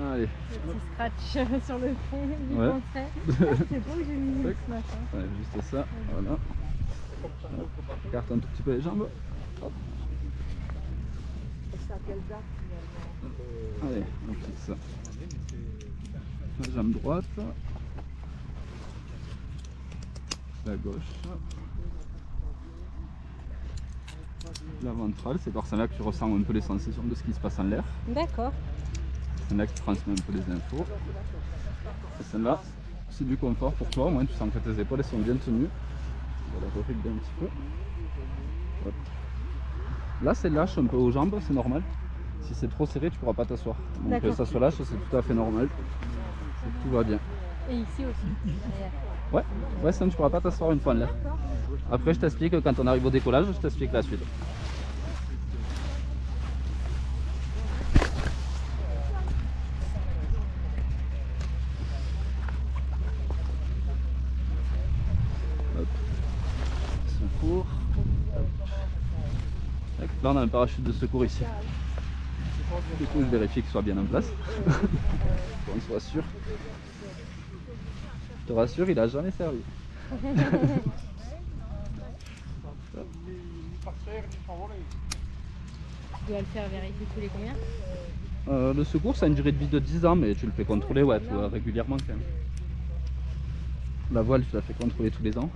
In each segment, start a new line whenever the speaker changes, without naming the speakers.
Allez.
Le petit scratch sur le fond du
Ouais.
contraire. C'est beau que j'ai mis ce matin.
Ouais, juste ça, voilà. Écarte un tout petit peu les jambes. Hop. Allez, on fixe ça. La jambe droite. La gauche. La ventrale, c'est par celle-là que tu ressens un peu les sensations de ce qui se passe en l'air.
D'accord.
C'est là qui transmet un peu les infos. Et celle-là, c'est du confort pour toi, au moins tu sens que tes épaules sont bien tenues. On va la régler un petit peu. Hop. Là, c'est lâche un peu aux jambes, c'est normal. Si c'est trop serré, tu ne pourras pas t'asseoir. Donc ça se lâche, c'est tout à fait normal. Tout va bien.
Et ici aussi.
Ouais, sinon tu ne pourras pas t'asseoir une fois en l'air. Après, je t'explique quand on arrive au décollage, je t'explique la suite. Hop. Secours. Hop. Là, on a un parachute de secours ici. Du coup, je vérifie qu'il soit bien en place. Qu'on soit sûr. Je te rassure, il n'a jamais servi.
Tu dois le faire vérifier tous les combien?
Le secours, ça a une durée de vie de 10 ans, mais tu le fais contrôler régulièrement quand même. La voile, tu la fais contrôler tous les ans.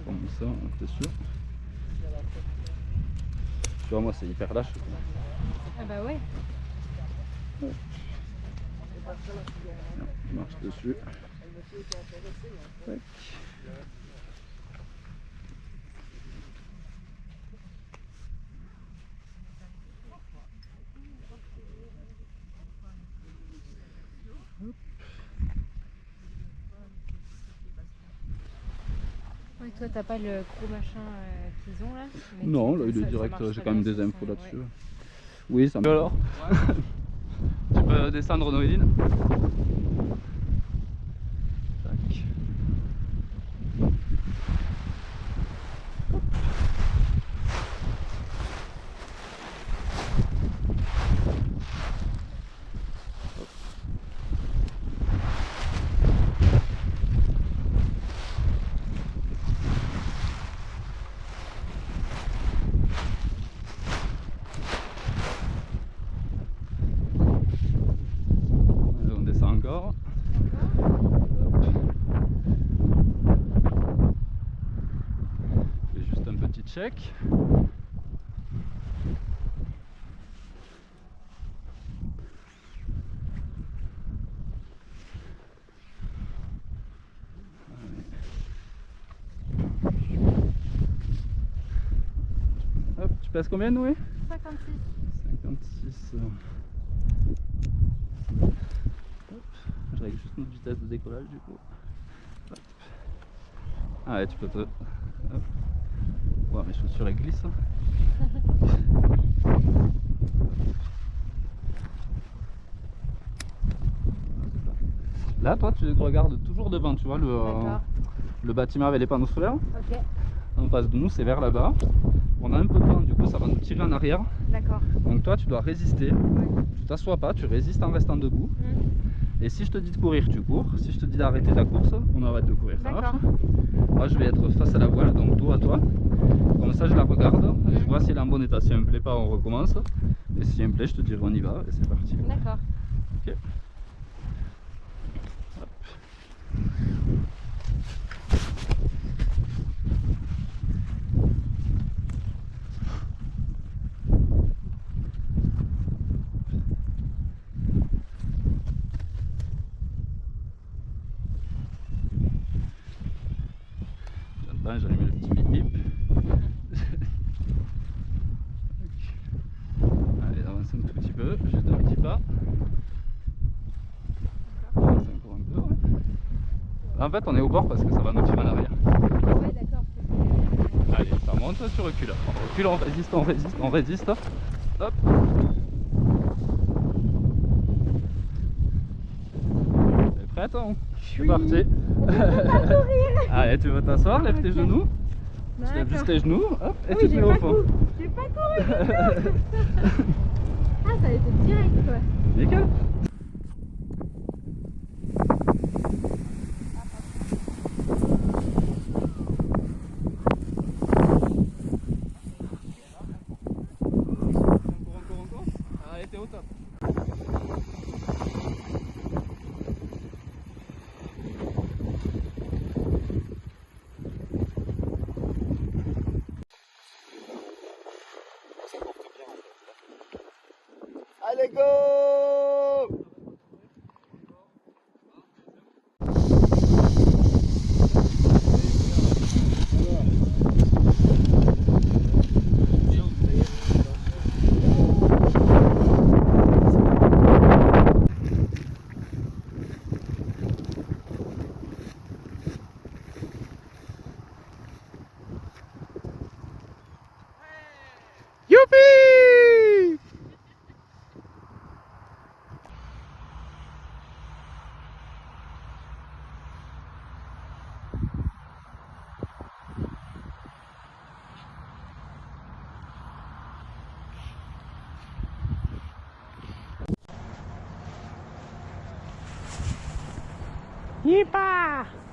Comme ça, t'es sûr. Tu vois, moi, c'est hyper lâche.
Ah bah ouais.
Je marche dessus. Tac.
Ouais, toi t'as pas le gros machin qu'ils ont là? Mais
Non, là il est direct, j'ai quand même des infos là-dessus. Oui, ça me... Alors tu peux descendre Noéline. Tac. On descend encore. Je fais juste un petit check. Hop, tu passes combien Noé?
56.
56. Hop, je règle juste notre vitesse de décollage du coup. Hop. Ah ouais, tu peux te... Hop. Ouais, mes chaussures elles glissent. Là, toi, tu regardes toujours devant, tu vois, le bâtiment avec les panneaux solaires.
Ok.
En face de nous, c'est vers là-bas. On a un peu de temps, du coup, ça va nous tirer en arrière.
D'accord.
Donc toi, tu dois résister.
Ouais.
Tu t'assois pas, tu résistes en restant debout. Et si je te dis de courir, tu cours. Si je te dis d'arrêter la course, on arrête de courir. Ça marche? Moi, je vais être face à la voile, donc dos à toi. Comme ça, je la regarde et je vois si elle est en bon état. Si elle me plaît pas, on recommence. Et si elle me plaît, je te dirai on y va et c'est parti.
D'accord.
Ok. Là, j'ai allumé le petit bip bip. Allez, avance un tout petit peu, juste un petit pas. Avance encore un peu. Ouais. En fait, on est au bord parce que ça va nous tirer en arrière.
Ouais, d'accord.
Allez, ça monte, tu recules. On recule, on résiste, on résiste, on résiste. Hop. T'es prête? C'est parti. Allez, tu veux t'asseoir, lève tes genoux. Tu lèves juste tes genoux, hop, et tu te mets au fond.
J'ai pas couru. Ah, ça a été direct quoi.
Nickel. au top. Allez, go!
Youpi! Yipa!